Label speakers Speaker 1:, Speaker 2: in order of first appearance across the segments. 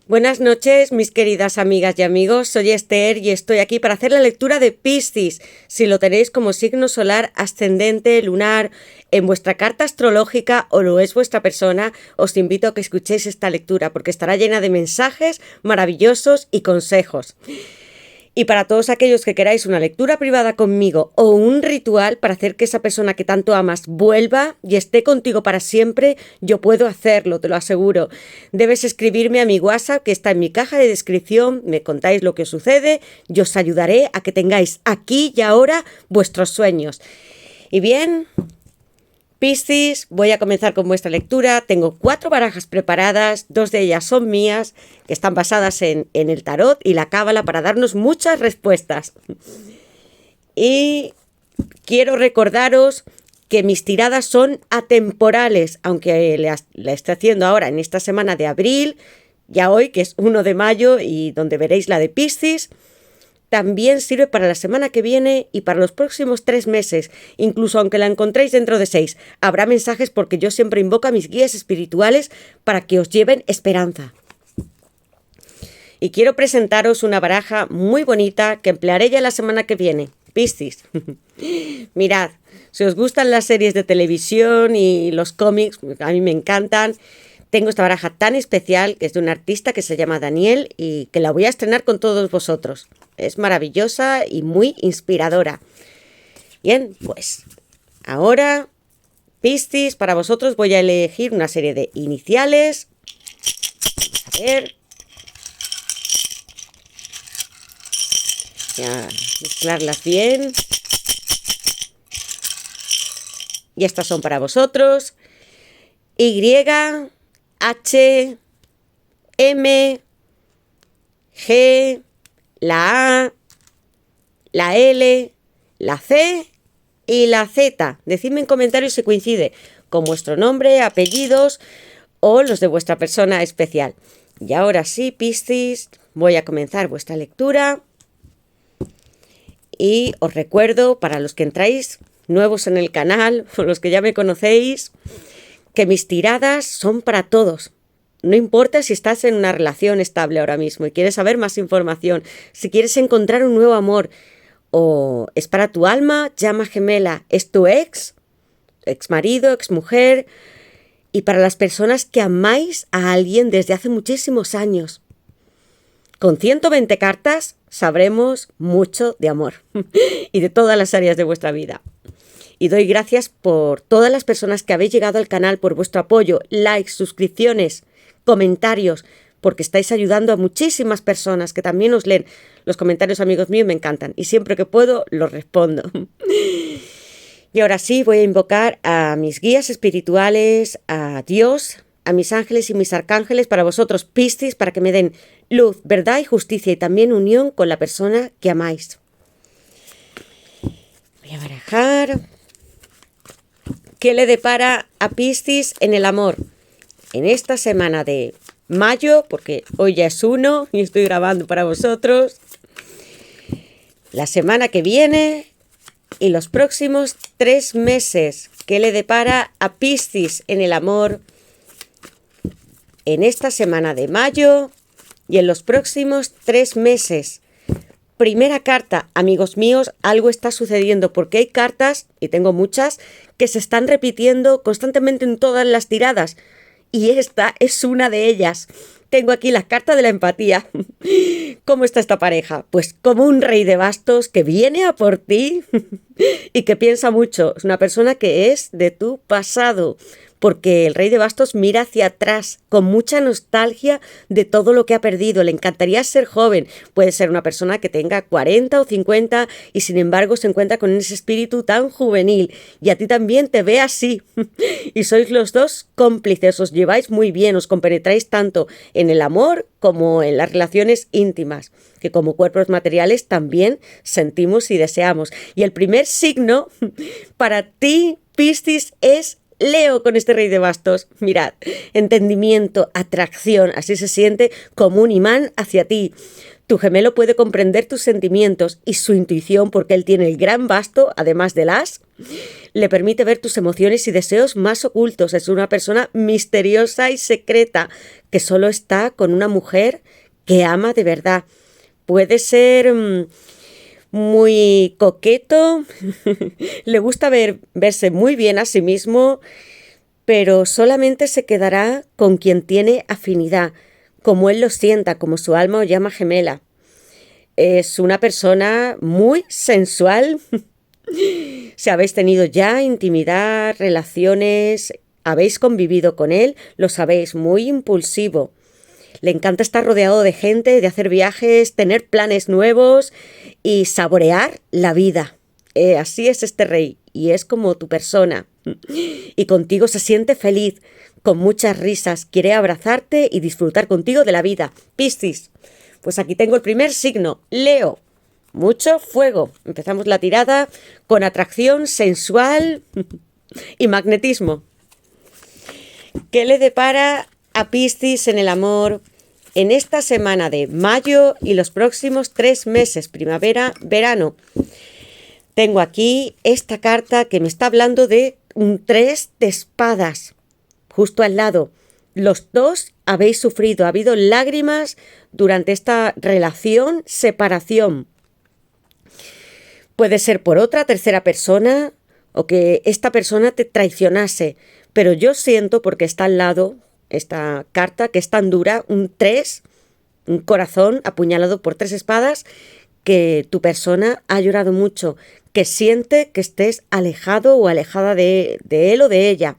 Speaker 1: Buenas noches, mis queridas amigas y amigos. Soy Esther y estoy aquí para hacer la lectura de Piscis. Si lo tenéis como signo solar, ascendente, lunar, en vuestra carta astrológica o lo es vuestra persona, os invito a que escuchéis esta lectura porque estará llena de mensajes maravillosos y consejos. Y para todos aquellos que queráis una lectura privada conmigo o un ritual para hacer que esa persona que tanto amas vuelva y esté contigo para siempre, yo puedo hacerlo, te lo aseguro. Debes escribirme a mi WhatsApp que está en mi caja de descripción, me contáis lo que os sucede, yo os ayudaré a que tengáis aquí y ahora vuestros sueños. Y bien, Piscis, voy a comenzar con vuestra lectura. Tengo 4 barajas preparadas, 2 de ellas son mías, que están basadas en el tarot y la cábala para darnos muchas respuestas. Y quiero recordaros que mis tiradas son atemporales, aunque la estoy haciendo ahora en esta semana de abril, ya hoy que es 1 de mayo y donde veréis la de Piscis. También sirve para la semana que viene y para los próximos 3 meses, incluso aunque la encontréis dentro de 6. Habrá mensajes porque yo siempre invoco a mis guías espirituales para que os lleven esperanza. Y quiero presentaros una baraja muy bonita que emplearé ya la semana que viene. Piscis. Mirad, si os gustan las series de televisión y los cómics, a mí me encantan. Tengo esta baraja tan especial que es de un artista que se llama Daniel y que la voy a estrenar con todos vosotros. Es maravillosa y muy inspiradora. Bien, pues ahora, Piscis, para vosotros voy a elegir una serie de iniciales. A ver. Voy a mezclarlas bien. Y estas son para vosotros. Y, H, M, G, la A, la L, la C y la Z. Decidme en comentarios si coincide con vuestro nombre, apellidos o los de vuestra persona especial. Y ahora sí, Piscis, voy a comenzar vuestra lectura. Y os recuerdo, para los que entráis nuevos en el canal o los que ya me conocéis, que mis tiradas son para todos. No importa si estás en una relación estable ahora mismo y quieres saber más información, si quieres encontrar un nuevo amor, o es para tu alma, llama gemela, es tu ex marido, ex mujer, y para las personas que amáis a alguien desde hace muchísimos años. Con 120 cartas sabremos mucho de amor y de todas las áreas de vuestra vida. Y doy gracias por todas las personas que habéis llegado al canal, por vuestro apoyo, likes, suscripciones, comentarios, porque estáis ayudando a muchísimas personas que también os leen. Los comentarios, amigos míos, me encantan y siempre que puedo los respondo. Y ahora sí, voy a invocar a mis guías espirituales, a Dios, a mis ángeles y mis arcángeles para vosotros, Piscis, para que me den luz, verdad y justicia y también unión con la persona que amáis. Voy a barajar. ¿Qué le depara a Piscis en el amor? En esta semana de mayo, porque hoy ya es 1 y estoy grabando para vosotros, la semana que viene y los próximos 3 meses. ¿Qué le depara a Piscis en el amor en esta semana de mayo y en los próximos 3 meses? Primera carta, amigos míos, algo está sucediendo porque hay cartas, y tengo muchas, que se están repitiendo constantemente en todas las tiradas. Y esta es una de ellas. Tengo aquí la carta de la empatía. ¿Cómo está esta pareja? Pues como un rey de bastos que viene a por ti y que piensa mucho. Es una persona que es de tu pasado. Porque el rey de bastos mira hacia atrás con mucha nostalgia de todo lo que ha perdido. Le encantaría ser joven. Puede ser una persona que tenga 40 o 50 y sin embargo se encuentra con ese espíritu tan juvenil. Y a ti también te ve así. Y sois los dos cómplices. Os lleváis muy bien. Os compenetráis tanto en el amor como en las relaciones íntimas. Que como cuerpos materiales también sentimos y deseamos. Y el primer signo para ti, Piscis, es Leo con este rey de bastos. Mirad, entendimiento, atracción, así se siente como un imán hacia ti. Tu gemelo puede comprender tus sentimientos y su intuición, porque él tiene el gran basto, además del as, le permite ver tus emociones y deseos más ocultos. Es una persona misteriosa y secreta que solo está con una mujer que ama de verdad. Puede ser muy coqueto, le gusta verse muy bien a sí mismo, pero solamente se quedará con quien tiene afinidad, como él lo sienta, como su alma o llama gemela. Es una persona muy sensual. Si habéis tenido ya intimidad, relaciones, habéis convivido con él, lo sabéis, muy impulsivo. Le encanta estar rodeado de gente, de hacer viajes, tener planes nuevos y saborear la vida. Así es este rey y es como tu persona. Y contigo se siente feliz, con muchas risas, quiere abrazarte y disfrutar contigo de la vida. Piscis, pues aquí tengo el primer signo, Leo. Mucho fuego. Empezamos la tirada con atracción sensual y magnetismo. ¿Qué le depara a Piscis en el amor en esta semana de mayo y los próximos 3 meses, primavera, verano? Tengo aquí esta carta que me está hablando de un 3 de espadas, justo al lado. Los dos habéis sufrido, ha habido lágrimas durante esta relación, separación. Puede ser por otra tercera persona o que esta persona te traicionase, pero yo siento, porque está al lado esta carta que es tan dura, un 3, un corazón apuñalado por 3 espadas, que tu persona ha llorado mucho, que siente que estés alejado o alejada de él o de ella.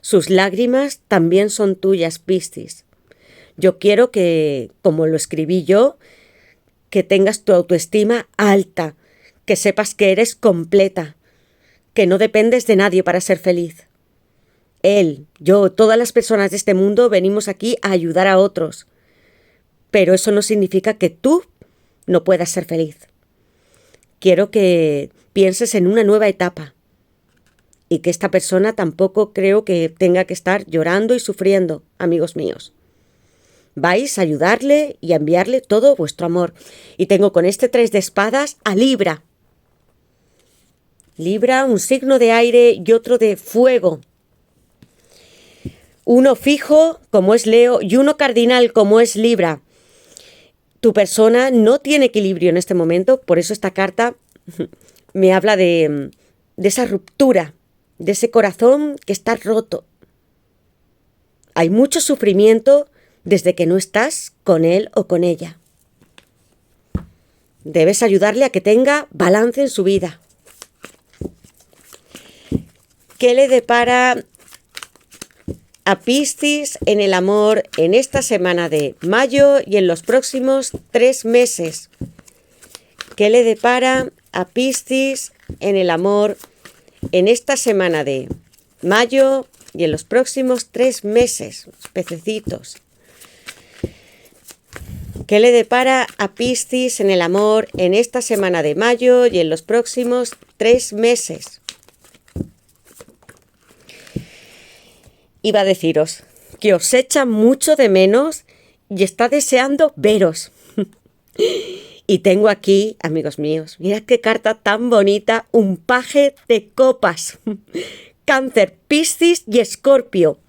Speaker 1: Sus lágrimas también son tuyas, Piscis. Yo quiero que, como lo escribí yo, que tengas tu autoestima alta, que sepas que eres completa, que no dependes de nadie para ser feliz. Él, yo, todas las personas de este mundo venimos aquí a ayudar a otros, pero eso no significa que tú no puedas ser feliz. Quiero que pienses en una nueva etapa y que esta persona tampoco creo que tenga que estar llorando y sufriendo, amigos míos. Vais a ayudarle y a enviarle todo vuestro amor. Y tengo con este 3 de espadas a Libra. Libra, un signo de aire y otro de fuego. Uno fijo, como es Leo, y uno cardinal, como es Libra. Tu persona no tiene equilibrio en este momento, por eso esta carta me habla de esa ruptura, de ese corazón que está roto. Hay mucho sufrimiento desde que no estás con él o con ella. Debes ayudarle a que tenga balance en su vida. ¿Qué le depara a Piscis en el amor en esta semana de mayo y en los próximos 3 meses? ¿Qué le depara a Piscis en el amor en esta semana de mayo y en los próximos 3 meses? Pececitos. ¿Qué le depara a Piscis en el amor en esta semana de mayo y en los próximos 3 meses? Iba a deciros que os echa mucho de menos y está deseando veros. Y tengo aquí, amigos míos, mirad qué carta tan bonita, un paje de copas. Cáncer, Piscis y Escorpio.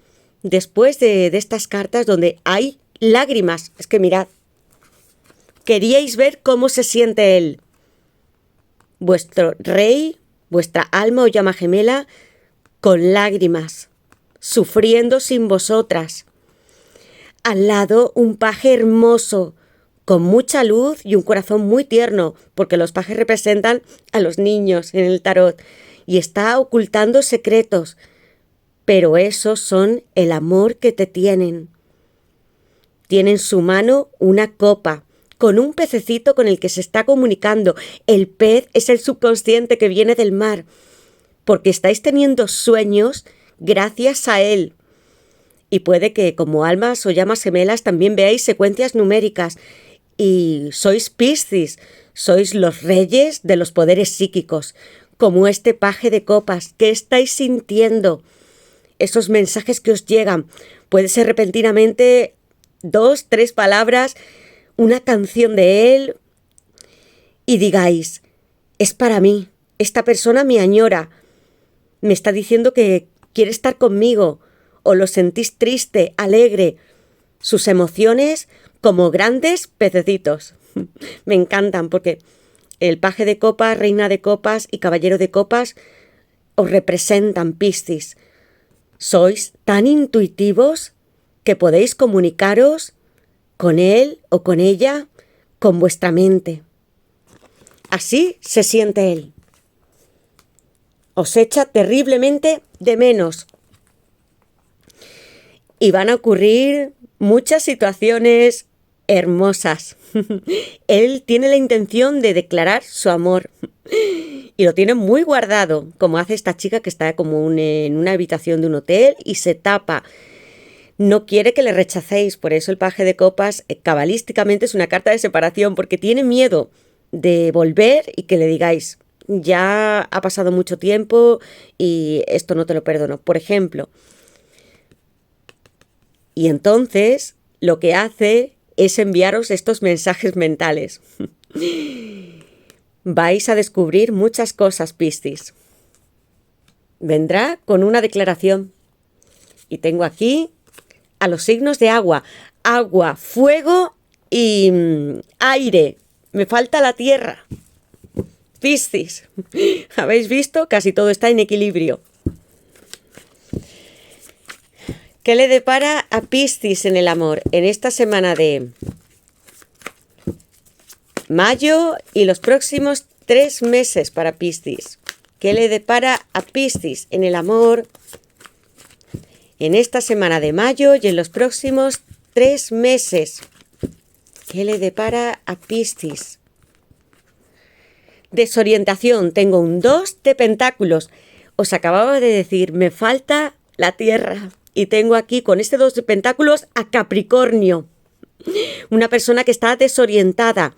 Speaker 1: Después de estas cartas donde hay lágrimas, es que mirad, queríais ver cómo se siente él. Vuestro rey, vuestra alma o llama gemela, con lágrimas, sufriendo sin vosotras. Al lado un paje hermoso, con mucha luz y un corazón muy tierno, porque los pajes representan a los niños en el tarot, y está ocultando secretos, pero esos son el amor que te tienen. Tiene en su mano una copa, con un pececito con el que se está comunicando. El pez es el subconsciente que viene del mar, porque estáis teniendo sueños gracias a él. Y puede que como almas o llamas gemelas también veáis secuencias numéricas. Y sois Piscis, sois los reyes de los poderes psíquicos, como este paje de copas. ¿Qué estáis sintiendo? esos mensajes que os llegan. Puede ser repentinamente 2, 3 palabras, una canción de él y digáis, es para mí, esta persona me añora, me está diciendo que quiere estar conmigo, o lo sentís triste, alegre, sus emociones como grandes pececitos. Me encantan porque el paje de copas, reina de copas y caballero de copas os representan, Piscis. Sois tan intuitivos que podéis comunicaros con él o con ella con vuestra mente. Así se siente él. Os echa terriblemente de menos. Y van a ocurrir muchas situaciones hermosas. Él tiene la intención de declarar su amor. Y lo tiene muy guardado, como hace esta chica que está como en una habitación de un hotel y se tapa. No quiere que le rechacéis, por eso el paje de copas cabalísticamente es una carta de separación, porque tiene miedo de volver y que le digáis, ya ha pasado mucho tiempo y esto no te lo perdono, por ejemplo. Y entonces lo que hace es enviaros estos mensajes mentales. Vais a descubrir muchas cosas, Piscis. Vendrá con una declaración. Y tengo aquí a los signos de agua. Agua, fuego y aire. Me falta la tierra. Piscis. ¿Habéis visto? Casi todo está en equilibrio. ¿Qué le depara a Piscis en el amor en esta semana de mayo y los próximos 3 meses para Piscis? ¿Qué le depara a Piscis en el amor en esta semana de mayo y en los próximos 3 meses? ¿Qué le depara a Piscis? Desorientación. Tengo un 2 de pentáculos. Os acababa de decir, me falta la tierra. Y tengo aquí con este 2 de pentáculos a Capricornio. Una persona que está desorientada.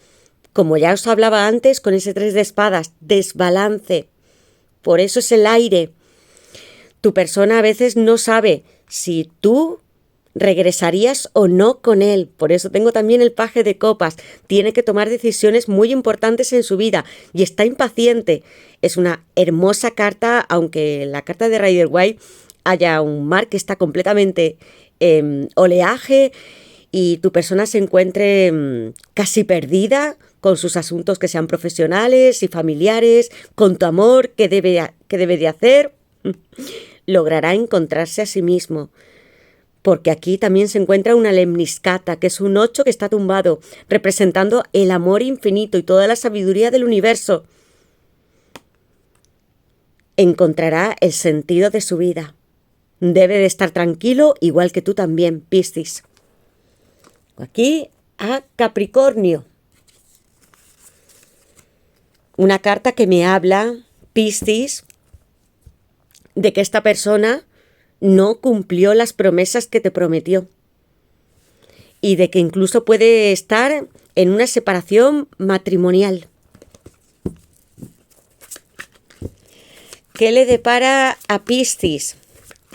Speaker 1: Como ya os hablaba antes con ese 3 de espadas. Desbalance. Por eso es el aire. Tu persona a veces no sabe si tú regresarías o no con él. Por eso tengo también el paje de copas. Tiene que tomar decisiones muy importantes en su vida y está impaciente. Es una hermosa carta, aunque la carta de Rider-Waite haya un mar que está completamente oleaje y tu persona se encuentre casi perdida con sus asuntos que sean profesionales y familiares, con tu amor, ¿qué debe de hacer? Logrará encontrarse a sí mismo. Porque aquí también se encuentra una lemniscata, que es un 8 que está tumbado, representando el amor infinito y toda la sabiduría del universo. Encontrará el sentido de su vida. Debe de estar tranquilo, igual que tú también, Piscis. Aquí a Capricornio. Una carta que me habla, Piscis, de que esta persona no cumplió las promesas que te prometió. Y de que incluso puede estar en una separación matrimonial. ¿Qué le depara a Piscis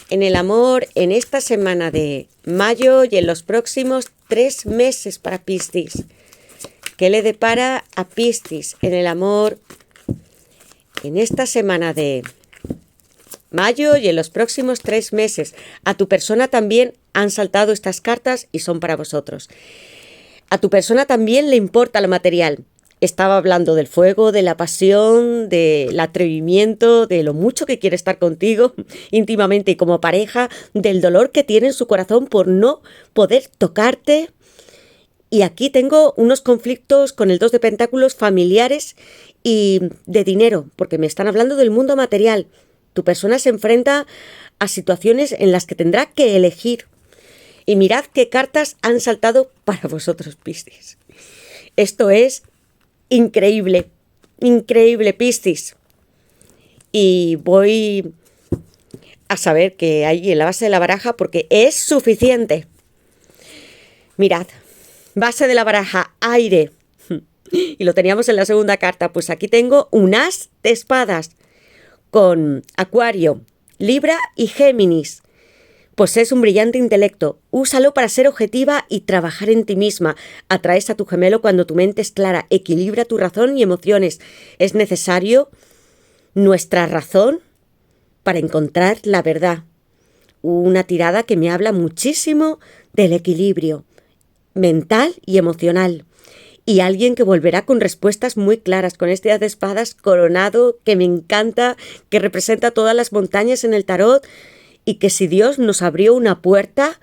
Speaker 1: en el amor en esta semana de mayo y en los próximos 3 meses para Piscis? ¿Qué le depara a Piscis en el amor en esta semana de mayo y en los próximos 3 meses? A tu persona también han saltado estas cartas y son para vosotros. A tu persona también le importa lo material. Estaba hablando del fuego, de la pasión, del atrevimiento, de lo mucho que quiere estar contigo íntimamente y como pareja, del dolor que tiene en su corazón por no poder tocarte. Y aquí tengo unos conflictos con el 2 de pentáculos familiares y de dinero, porque me están hablando del mundo material. Tu persona se enfrenta a situaciones en las que tendrá que elegir. Y mirad qué cartas han saltado para vosotros, Piscis. Esto es increíble, increíble, Piscis. Y voy a saber qué hay en la base de la baraja porque es suficiente. Mirad, base de la baraja, aire. Y lo teníamos en la segunda carta. Pues aquí tengo un as de espadas con Acuario, Libra y Géminis. Posees un brillante intelecto. Úsalo para ser objetiva y trabajar en ti misma. Atraes a tu gemelo cuando tu mente es clara. Equilibra tu razón y emociones. Es necesario nuestra razón para encontrar la verdad. Una tirada que me habla muchísimo del equilibrio mental y emocional. Y alguien que volverá con respuestas muy claras, con este as de espadas coronado que me encanta, que representa todas las montañas en el tarot, y que si Dios nos abrió una puerta,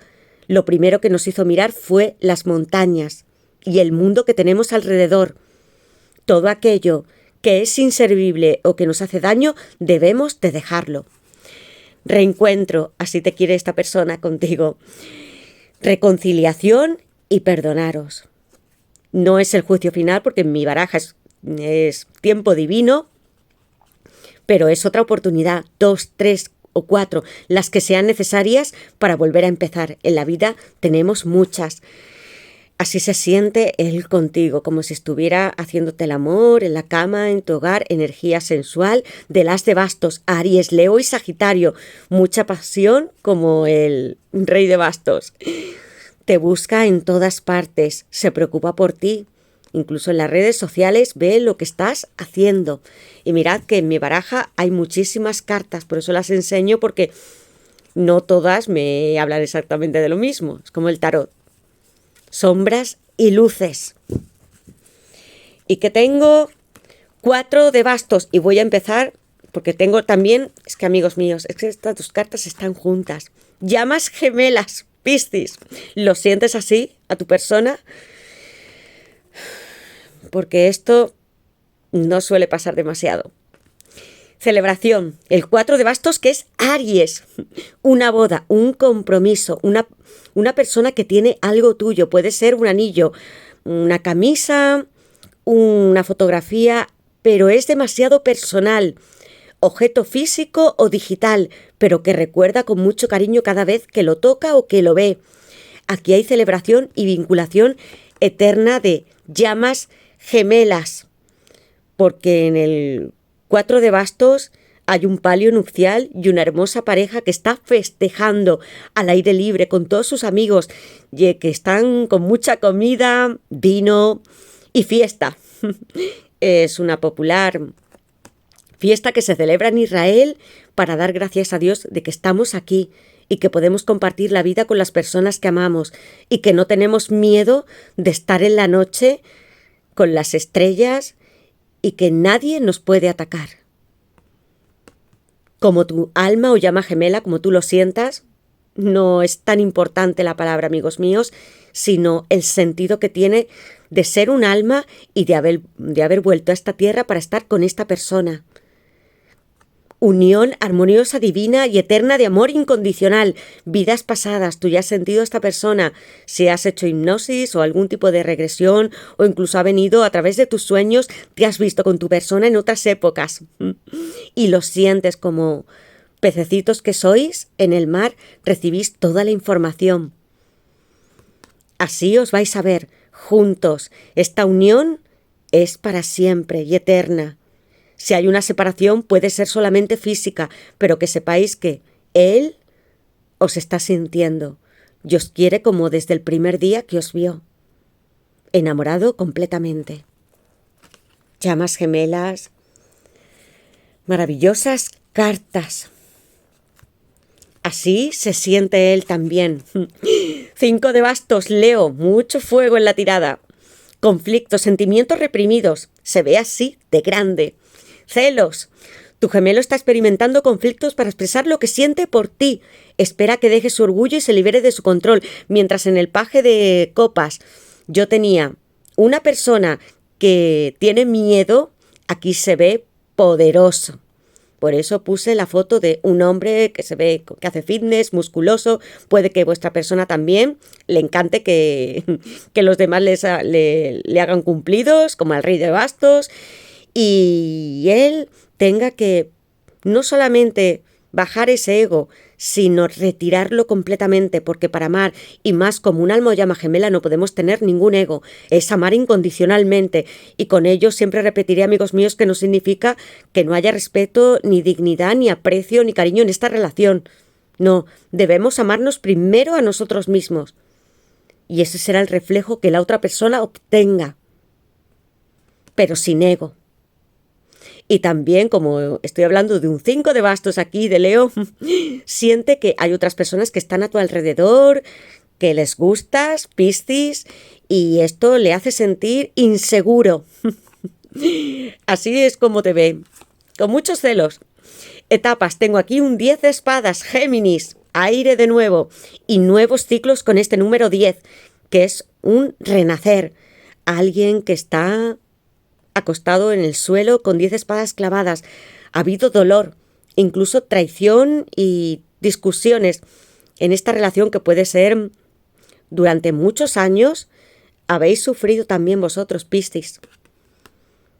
Speaker 1: lo primero que nos hizo mirar fue las montañas y el mundo que tenemos alrededor. Todo aquello que es inservible o que nos hace daño, debemos de dejarlo. Reencuentro, así te quiere esta persona contigo. Reconciliación y perdonaros. No es el juicio final porque en mi baraja es tiempo divino, pero es otra oportunidad, 2, 3 o 4, las que sean necesarias para volver a empezar. En la vida tenemos muchas. Así se siente él contigo, como si estuviera haciéndote el amor en la cama, en tu hogar, energía sensual, del as de bastos, Aries, Leo y Sagitario. Mucha pasión como el rey de bastos. Te busca en todas partes, se preocupa por ti. Incluso en las redes sociales ve lo que estás haciendo. Y mirad que en mi baraja hay muchísimas cartas, por eso las enseño, porque no todas me hablan exactamente de lo mismo. Es como el tarot. Sombras y luces. Y que tengo 4 de bastos. Y voy a empezar, porque tengo también, es que amigos míos, es que estas 2 cartas están juntas. Llamas gemelas, Piscis. ¿Lo sientes así a tu persona? Porque esto no suele pasar demasiado. Celebración, el 4 de bastos, que es Aries. Una boda, un compromiso, una persona que tiene algo tuyo. Puede ser un anillo, una camisa, una fotografía, pero es demasiado personal. Objeto físico o digital, pero que recuerda con mucho cariño cada vez que lo toca o que lo ve. Aquí hay celebración y vinculación eterna de llamas gemelas, porque en el 4 de bastos hay un palio nupcial y una hermosa pareja que está festejando al aire libre con todos sus amigos, y que están con mucha comida, vino y fiesta. Es una popular fiesta que se celebra en Israel para dar gracias a Dios de que estamos aquí y que podemos compartir la vida con las personas que amamos y que no tenemos miedo de estar en la noche con las estrellas y que nadie nos puede atacar. Como tu alma o llama gemela, como tú lo sientas, no es tan importante la palabra, amigos míos, sino el sentido que tiene de ser un alma y de haber vuelto a esta tierra para estar con esta persona. Unión armoniosa, divina y eterna de amor incondicional. Vidas pasadas, tú ya has sentido a esta persona. Si has hecho hipnosis o algún tipo de regresión o incluso ha venido a través de tus sueños, te has visto con tu persona en otras épocas. Y lo sientes como pececitos que sois en el mar, recibís toda la información. Así os vais a ver juntos. Esta unión es para siempre y eterna. Si hay una separación puede ser solamente física, pero que sepáis que Él os está sintiendo y os quiere como desde el primer día que os vio, enamorado completamente. Llamas gemelas, maravillosas cartas. Así se siente Él también. 5 de bastos, Leo, mucho fuego en la tirada. Conflictos, sentimientos reprimidos, se ve así de grande. Celos. Tu gemelo está experimentando conflictos para expresar lo que siente por ti. Espera que deje su orgullo y se libere de su control. Mientras en el paje de copas yo tenía una persona que tiene miedo, aquí se ve poderoso. Por eso puse la foto de un hombre que se ve que hace fitness, musculoso. Puede que vuestra persona también le encante que los demás le hagan cumplidos, como al rey de bastos. Y él tenga que no solamente bajar ese ego, sino retirarlo completamente, porque para amar, y más como un alma o llama gemela, no podemos tener ningún ego, es amar incondicionalmente, y con ello siempre repetiré, amigos míos, que no significa que no haya respeto, ni dignidad, ni aprecio, ni cariño en esta relación. No, debemos amarnos primero a nosotros mismos. Y ese será el reflejo que la otra persona obtenga, pero sin ego. Y también, como estoy hablando de un 5 de bastos aquí, de Leo, siente que hay otras personas que están a tu alrededor, que les gustas, Piscis, y esto le hace sentir inseguro. Así es como te ve, con muchos celos. Etapas, tengo aquí un 10 de espadas, Géminis, aire de nuevo, y nuevos ciclos con este número 10, que es un renacer. Alguien que está acostado en el suelo con 10 espadas clavadas. Ha habido dolor, incluso traición y discusiones en esta relación que puede ser durante muchos años. Habéis sufrido también vosotros, Piscis.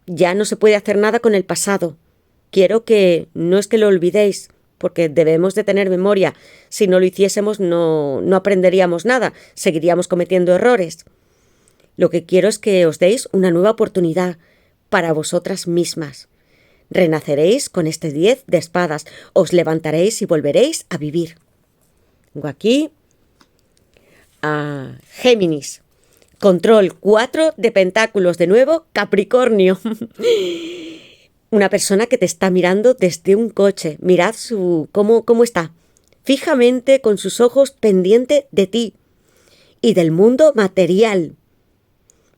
Speaker 1: Ya no se puede hacer nada con el pasado. Quiero que no es que lo olvidéis, porque debemos de tener memoria. Si no lo hiciésemos no aprenderíamos nada, seguiríamos cometiendo errores. Lo que quiero es que os deis una nueva oportunidad para vosotras mismas. Renaceréis con este 10 de espadas, os levantaréis y volveréis a vivir. Tengo aquí a Géminis. Control, 4 de pentáculos, de nuevo, Capricornio. Una persona que te está mirando desde un coche. Mirad cómo está. Fijamente, con sus ojos pendiente de ti y del mundo material.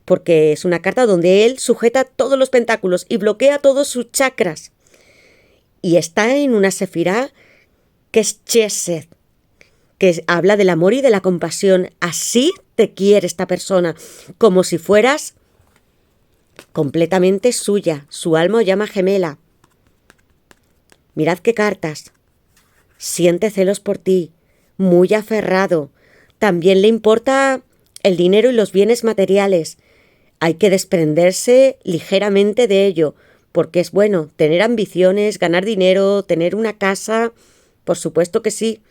Speaker 1: Porque es una carta donde él sujeta todos los pentáculos y bloquea todos sus chakras. Y está en una sefirá que es Chesed, que habla del amor y de la compasión. Así te quiere esta persona, como si fueras completamente suya, su alma o llama gemela. Mirad qué cartas. Siente celos por ti, muy aferrado. También le importa el dinero y los bienes materiales. Hay que desprenderse ligeramente de ello, porque es bueno tener ambiciones, ganar dinero, tener una casa, por supuesto que sí,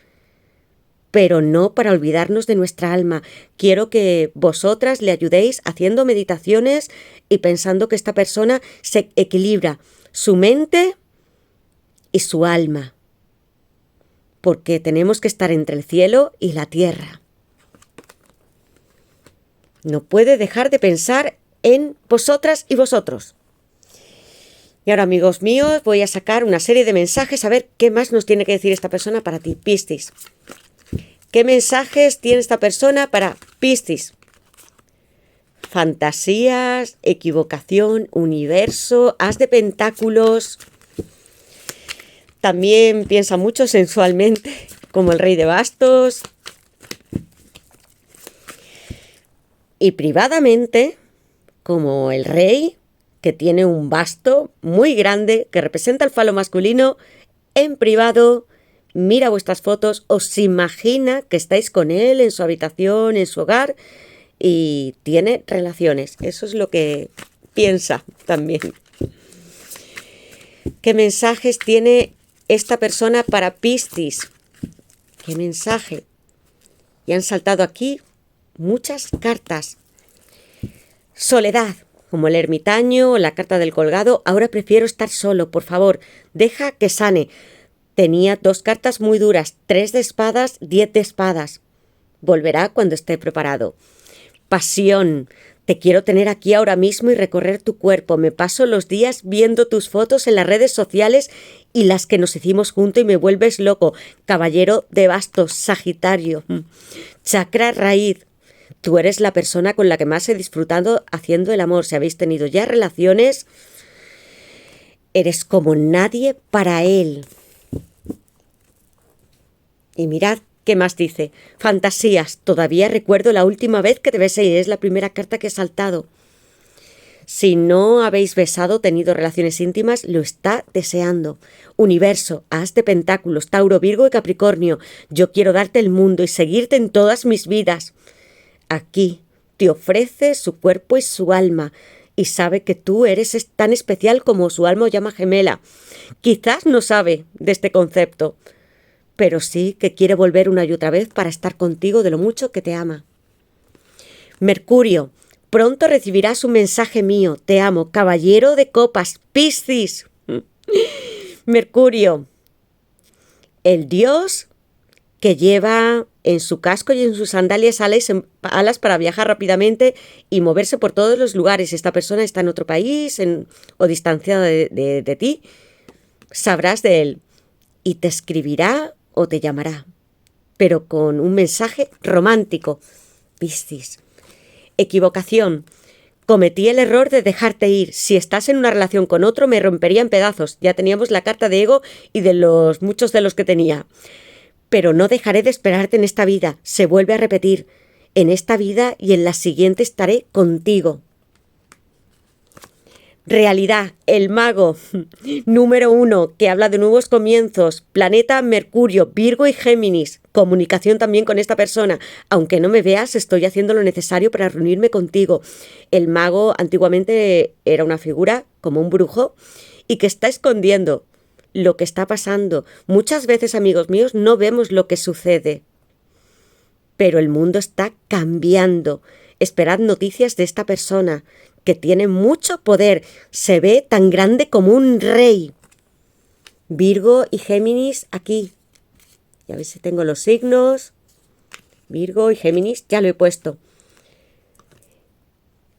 Speaker 1: pero no para olvidarnos de nuestra alma. Quiero que vosotras le ayudéis haciendo meditaciones y pensando que esta persona se equilibra su mente y su alma, porque tenemos que estar entre el cielo y la tierra. No puede dejar de pensar en vosotras y vosotros. Y ahora, amigos míos, voy a sacar una serie de mensajes a ver qué más nos tiene que decir esta persona para ti, Piscis. ¿Qué mensajes tiene esta persona para Piscis? Fantasías, equivocación, universo, as de pentáculos. También piensa mucho sensualmente, como el rey de bastos. Y privadamente, como el rey, que tiene un basto muy grande que representa el falo masculino. En privado, mira vuestras fotos, os imagina que estáis con él en su habitación, en su hogar, y tiene relaciones. Eso es lo que piensa también. ¿Qué mensajes tiene esta persona para Piscis? ¿Qué mensaje? Y han saltado aquí muchas cartas. Soledad, como el ermitaño o la carta del colgado. Ahora prefiero estar solo, por favor, deja que sane. Tenía 2 cartas muy duras, 3 de espadas, 10 de espadas. Volverá cuando esté preparado. Pasión, te quiero tener aquí ahora mismo y recorrer tu cuerpo. Me paso los días viendo tus fotos en las redes sociales y las que nos hicimos juntos y me vuelves loco. Caballero de bastos, Sagitario. Chakra raíz. Tú eres la persona con la que más he disfrutado haciendo el amor. Si habéis tenido ya relaciones, eres como nadie para él. Y mirad qué más dice. Fantasías. Todavía recuerdo la última vez que te besé y es la primera carta que he saltado. Si no habéis besado, tenido relaciones íntimas, lo está deseando. Universo, as de pentáculos, Tauro, Virgo y Capricornio. Yo quiero darte el mundo y seguirte en todas mis vidas. Aquí te ofrece su cuerpo y su alma y sabe que tú eres tan especial como su alma o llama gemela. Quizás no sabe de este concepto, pero sí que quiere volver una y otra vez para estar contigo de lo mucho que te ama. Mercurio, pronto recibirás un mensaje mío. Te amo, caballero de copas, Piscis. Mercurio, el dios que lleva en su casco y en sus sandalias alas para viajar rápidamente y moverse por todos los lugares. Esta persona está en otro país o distanciada de ti. Sabrás de él y te escribirá o te llamará, pero con un mensaje romántico. Piscis. Equivocación. Cometí el error de dejarte ir. Si estás en una relación con otro, me rompería en pedazos. Ya teníamos la carta de ego y de los muchos de los que tenía. Pero no dejaré de esperarte en esta vida. Se vuelve a repetir. En esta vida y en la siguiente estaré contigo. Realidad, el mago número 1, que habla de nuevos comienzos, planeta Mercurio, Virgo y Géminis, comunicación también con esta persona. Aunque no me veas, estoy haciendo lo necesario para reunirme contigo. El mago antiguamente era una figura como un brujo y que está escondiendo lo que está pasando. Muchas veces, amigos míos, no vemos lo que sucede, pero el mundo está cambiando. Esperad noticias de esta persona, que tiene mucho poder, se ve tan grande como un rey. Virgo y Géminis aquí. Ya veis si tengo los signos. Virgo y Géminis, ya lo he puesto.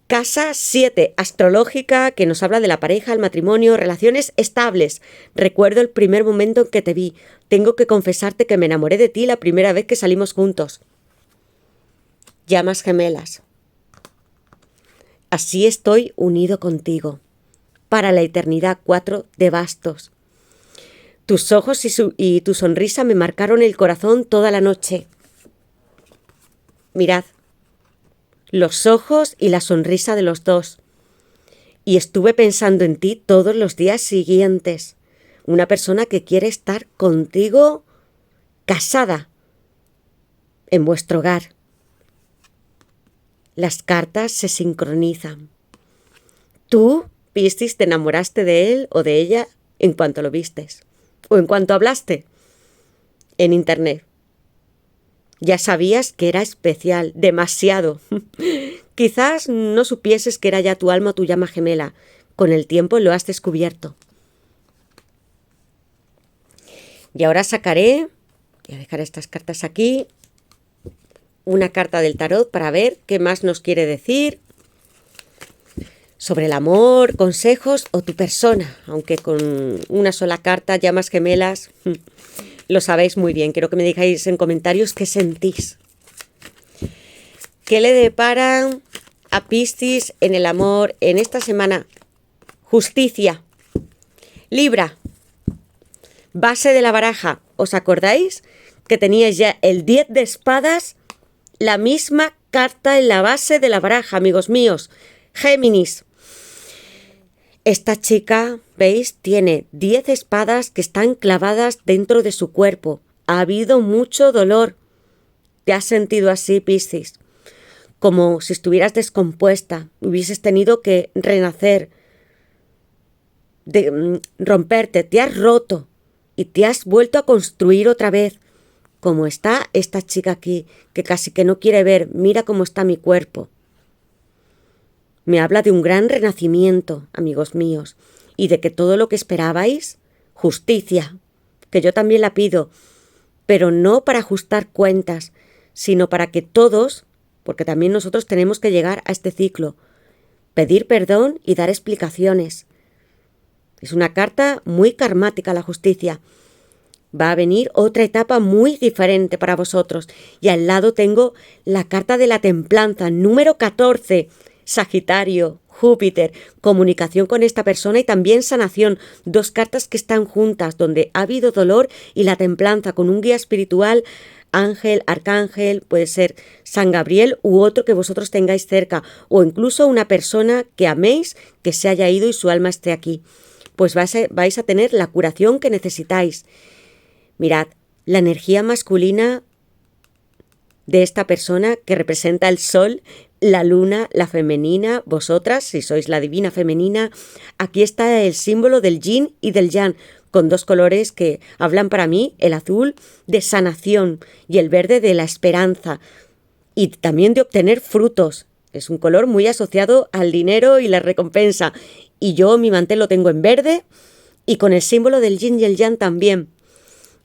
Speaker 1: Casa 7, astrológica, que nos habla de la pareja, el matrimonio, relaciones estables. Recuerdo el primer momento en que te vi. Tengo que confesarte que me enamoré de ti la primera vez que salimos juntos. Llamas gemelas. Así estoy unido contigo. Para la eternidad, 4 de bastos. Tus ojos y tu sonrisa me marcaron el corazón toda la noche. Mirad, los ojos y la sonrisa de los dos. Y estuve pensando en ti todos los días siguientes. Una persona que quiere estar contigo casada en vuestro hogar. Las cartas se sincronizan. Tú, Piscis, te enamoraste de él o de ella en cuanto lo vistes o en cuanto hablaste en internet. Ya sabías que era especial, demasiado. Quizás no supieses que era ya tu alma o tu llama gemela. Con el tiempo lo has descubierto. Y ahora sacaré, voy a dejar estas cartas aquí, una carta del tarot para ver qué más nos quiere decir sobre el amor, consejos o tu persona. Aunque con una sola carta, llamas gemelas, lo sabéis muy bien. Quiero que me digáis en comentarios qué sentís. ¿Qué le depara a Piscis en el amor en esta semana? Justicia. Libra. Base de la baraja. ¿Os acordáis que teníais ya el 10 de espadas? La misma carta en la base de la baraja, amigos míos. Géminis. Esta chica, ¿veis? Tiene 10 espadas que están clavadas dentro de su cuerpo. Ha habido mucho dolor. ¿Te has sentido así, Piscis? Como si estuvieras descompuesta, hubieses tenido que renacer, romperte, te has roto y te has vuelto a construir otra vez. Como está esta chica aquí, que casi que no quiere ver, mira cómo está mi cuerpo. Me habla de un gran renacimiento, amigos míos, y de que todo lo que esperabais, justicia, que yo también la pido, pero no para ajustar cuentas, sino para que todos, porque también nosotros tenemos que llegar a este ciclo, pedir perdón y dar explicaciones. Es una carta muy karmática, la justicia. Va a venir otra etapa muy diferente para vosotros. Y al lado tengo la carta de la templanza, número 14, Sagitario, Júpiter, comunicación con esta persona y también sanación. 2 cartas que están juntas, donde ha habido dolor y la templanza, con un guía espiritual, ángel, arcángel, puede ser San Gabriel u otro que vosotros tengáis cerca, o incluso una persona que améis que se haya ido y su alma esté aquí. Pues vais a tener la curación que necesitáis. Mirad, la energía masculina de esta persona que representa el sol, la luna, la femenina, vosotras, si sois la divina femenina, aquí está el símbolo del yin y del yang, con 2 colores que hablan para mí, el azul de sanación y el verde de la esperanza, y también de obtener frutos. Es un color muy asociado al dinero y la recompensa, y yo mi mantel lo tengo en verde y con el símbolo del yin y el yang también.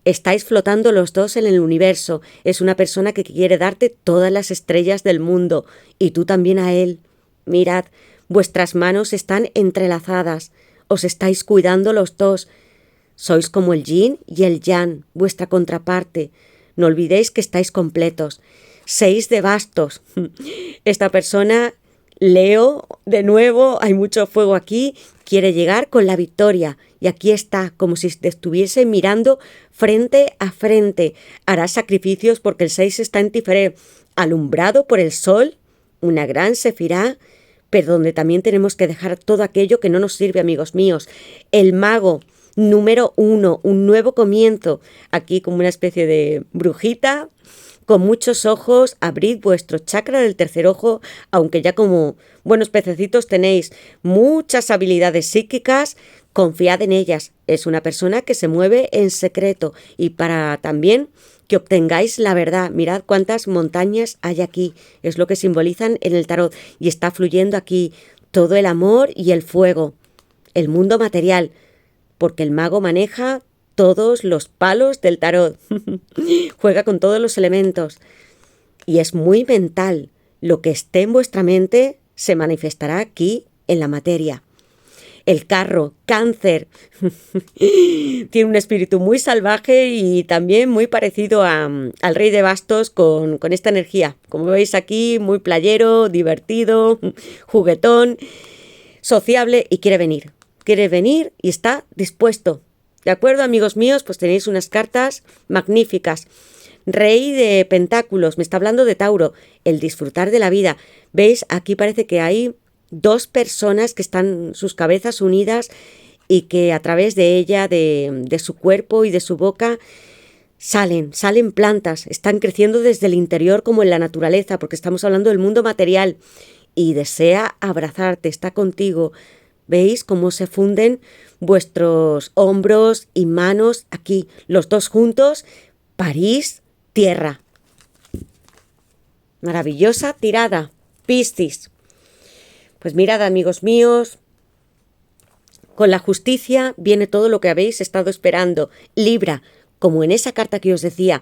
Speaker 1: Estáis flotando los dos en el universo. Es una persona que quiere darte todas las estrellas del mundo, y tú también a él. Mirad, vuestras manos están entrelazadas. Os estáis cuidando los dos. Sois como el yin y el yang, vuestra contraparte. No olvidéis que estáis completos. 6 de bastos. Esta persona, Leo, de nuevo, hay mucho fuego aquí, quiere llegar con la victoria. Y aquí está, como si te estuviese mirando frente a frente. Hará sacrificios porque el 6 está en Tiferé, alumbrado por el sol, una gran sefirá, pero donde también tenemos que dejar todo aquello que no nos sirve, amigos míos. El mago, número 1, un nuevo comienzo. Aquí como una especie de brujita, con muchos ojos, abrid vuestro chakra del tercer ojo, aunque ya como buenos pececitos tenéis muchas habilidades psíquicas, confiad en ellas. Es una persona que se mueve en secreto y para también que obtengáis la verdad. Mirad cuántas montañas hay aquí, es lo que simbolizan en el tarot, y está fluyendo aquí todo el amor y el fuego, el mundo material, porque el mago maneja todos los palos del tarot, juega con todos los elementos y es muy mental. Lo que esté en vuestra mente se manifestará aquí en la materia. El carro, Cáncer, tiene un espíritu muy salvaje y también muy parecido al rey de bastos con esta energía. Como veis aquí, muy playero, divertido, juguetón, sociable y quiere venir. Quiere venir y está dispuesto. ¿De acuerdo, amigos míos? Pues tenéis unas cartas magníficas. Rey de Pentáculos, me está hablando de Tauro, el disfrutar de la vida. ¿Veis? Aquí parece que hay 2 personas que están sus cabezas unidas y que a través de ella, de su cuerpo y de su boca, salen plantas, están creciendo desde el interior como en la naturaleza, porque estamos hablando del mundo material, y desea abrazarte, está contigo. ¿Veis cómo se funden vuestros hombros y manos aquí, los dos juntos? París, tierra. Maravillosa tirada, Piscis. Pues mirad, amigos míos, con la justicia viene todo lo que habéis estado esperando. Libra, como en esa carta que os decía,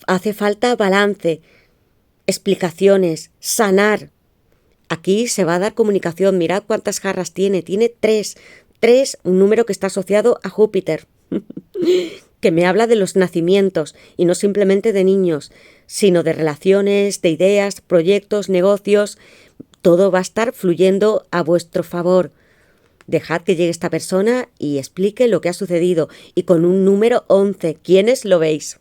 Speaker 1: hace falta balance, explicaciones, sanar. Aquí se va a dar comunicación. Mirad cuántas jarras tiene. Tiene 3. 3, un número que está asociado a Júpiter, que me habla de los nacimientos, y no simplemente de niños, sino de relaciones, de ideas, proyectos, negocios. Todo va a estar fluyendo a vuestro favor. Dejad que llegue esta persona y explique lo que ha sucedido. Y con un número 11, ¿quiénes lo veis?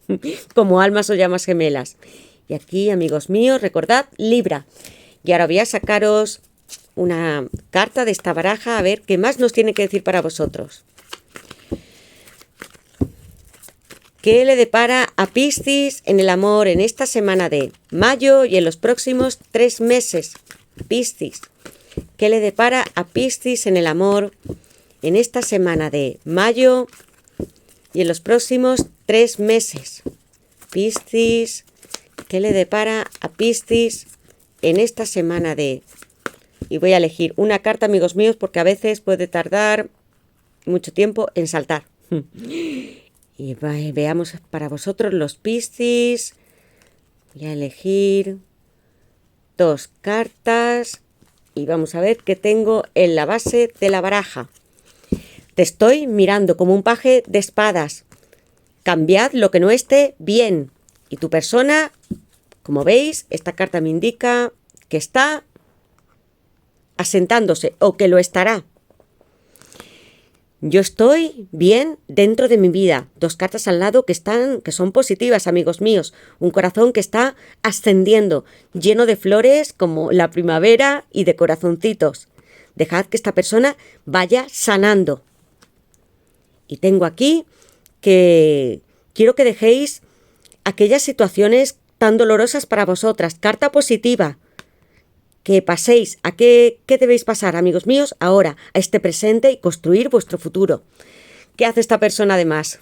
Speaker 1: Como almas o llamas gemelas. Y aquí, amigos míos, recordad, Libra. Y ahora voy a sacaros una carta de esta baraja a ver qué más nos tiene que decir para vosotros. ¿Qué le depara a Piscis en el amor en esta semana de mayo y en los próximos 3 meses? Piscis. ¿Qué le depara a Piscis en el amor en esta semana de mayo y en los próximos 3 meses? Piscis. ¿Qué le depara a Piscis en esta semana de... Y voy a elegir una carta, amigos míos, porque a veces puede tardar mucho tiempo en saltar. Y veamos para vosotros los Piscis. Voy a elegir 2 cartas y vamos a ver qué tengo en la base de la baraja. Te estoy mirando como un paje de espadas. Cambiad lo que no esté bien. Y tu persona, como veis, esta carta me indica que está asentándose o que lo estará. Yo estoy bien dentro de mi vida. 2 cartas al lado que son positivas, amigos míos. Un corazón que está ascendiendo, lleno de flores como la primavera y de corazoncitos. Dejad que esta persona vaya sanando. Y tengo aquí que quiero que dejéis aquellas situaciones tan dolorosas para vosotras. Carta positiva. Que paséis. ¿A qué debéis pasar, amigos míos? Ahora, a este presente y construir vuestro futuro. ¿Qué hace esta persona además?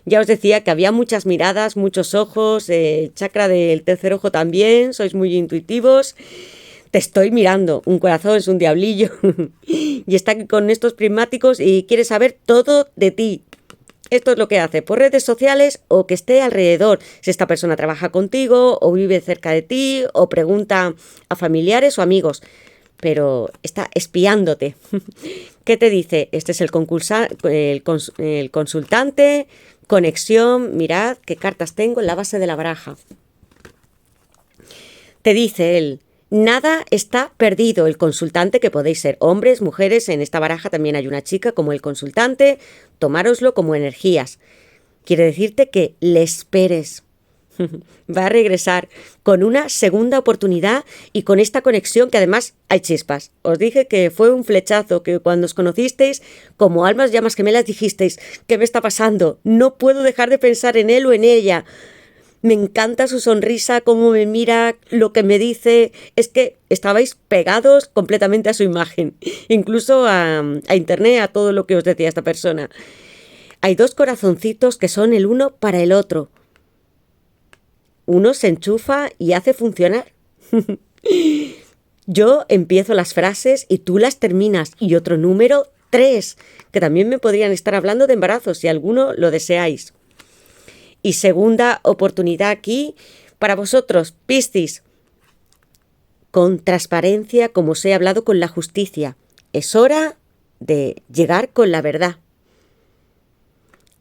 Speaker 1: Ya os decía que había muchas miradas, muchos ojos, el chakra del tercer ojo también, sois muy intuitivos. Te estoy mirando, un corazón es un diablillo y está aquí con estos prismáticos y quiere saber todo de ti. Esto es lo que hace por redes sociales o que esté alrededor. Si esta persona trabaja contigo o vive cerca de ti o pregunta a familiares o amigos, pero está espiándote. ¿Qué te dice? Este es el consultante, conexión, mirad qué cartas tengo en la base de la baraja. Te dice él, nada está perdido. El consultante, que podéis ser hombres, mujeres, en esta baraja también hay una chica como el consultante, tomároslo como energías. Quiere decirte que le esperes. Va a regresar con una segunda oportunidad y con esta conexión que además hay chispas. Os dije que fue un flechazo, que cuando os conocisteis, como almas llamas gemelas, dijisteis, ¿qué me está pasando? No puedo dejar de pensar en él o en ella. Me encanta su sonrisa, cómo me mira, lo que me dice. Es que estabais pegados completamente a su imagen, incluso a internet, a todo lo que os decía esta persona. Hay dos corazoncitos que son el uno para el otro. Uno se enchufa y hace funcionar. Yo empiezo las frases y tú las terminas. Y otro número, 3, que también me podrían estar hablando de embarazo si alguno lo deseáis. Y segunda oportunidad aquí para vosotros, Piscis. Con transparencia, como os he hablado con la justicia. Es hora de llegar con la verdad.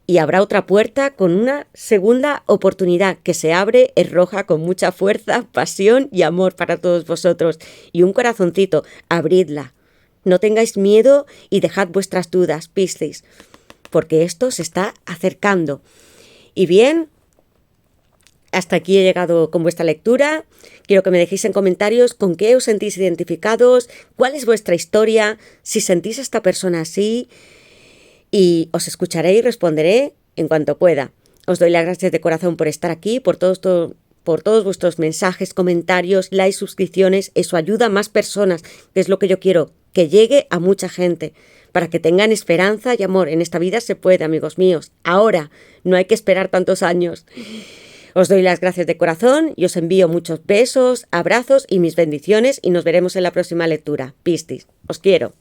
Speaker 1: Y habrá otra puerta con una segunda oportunidad que se abre, es roja, con mucha fuerza, pasión y amor para todos vosotros. Y un corazoncito, abridla. No tengáis miedo y dejad vuestras dudas, Piscis, porque esto se está acercando. Y bien, hasta aquí he llegado con vuestra lectura. Quiero que me dejéis en comentarios con qué os sentís identificados, cuál es vuestra historia, si sentís a esta persona así. Y os escucharé y responderé en cuanto pueda. Os doy las gracias de corazón por estar aquí, por todos vuestros mensajes, comentarios, likes, suscripciones. Eso ayuda a más personas, que es lo que yo quiero, que llegue a mucha gente, para que tengan esperanza y amor. En esta vida se puede, amigos míos. Ahora, no hay que esperar tantos años. Os doy las gracias de corazón y os envío muchos besos, abrazos y mis bendiciones y nos veremos en la próxima lectura. Piscis, os quiero.